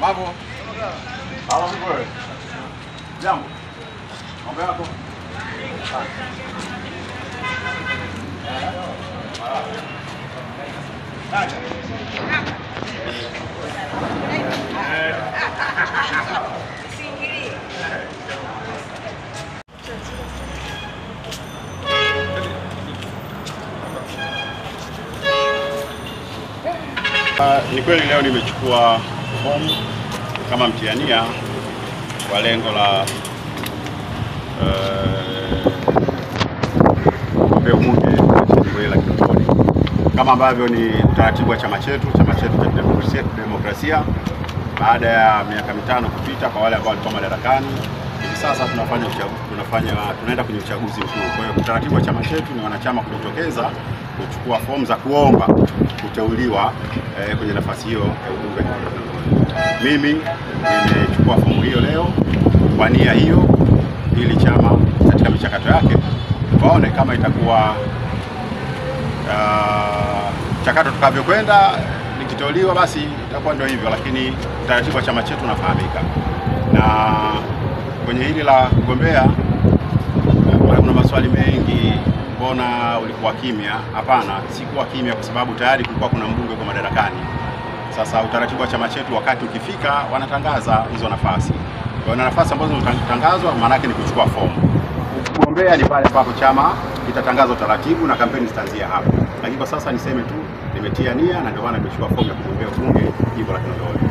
Mambo. Halo wewe. Jambo. Mambo yako? Ni kweli leo nimechukua fomu kama mtiania kwa lengo la kugombea ubunge la Kinondoni, kama ambavyo ni utaratibu wa chama chetu cha demokrasia. Baada ya miaka 5 kupita kwa wale ambao walikuwa madarakani, hivi sasa tunaenda kwenye uchaguzi mkuu. Kwa hiyo utaratibu wa chama chetu ni wanachama kujitokeza kuchukua fomu za kuomba kuteuliwa kwenye nafasi hiyo ya ubunge. Mimi nimechukua fomu hiyo leo kwa nia hiyo, ili chama katika michakato yake waone kama itakuwa mchakato tukavyokwenda, nikiteuliwa basi itakuwa ndio hivyo, lakini utaratibu wa chama chetu unafahamika. Na kwenye hili la kugombea kuna maswali mengi, mbona ulikuwa kimya? Hapana, sikuwa kimya kwa sababu tayari kulikuwa kuna mbunge kwa madarakani. Sasa utaratibu wa chama chetu wakati ukifika wanatangaza hizo nafasi. Kwa hiyo nafasi ambazo zinatangazwa maana yake ni kuchukua fomu. Kugombea ni pale ambapo chama kitatangaza utaratibu na kampeni zitaanzia hapo. Lakini kwa sasa niseme tu nimetia nia na ndio maana nimechukua fomu ya kugombea ubunge jimbo la Kinondoni.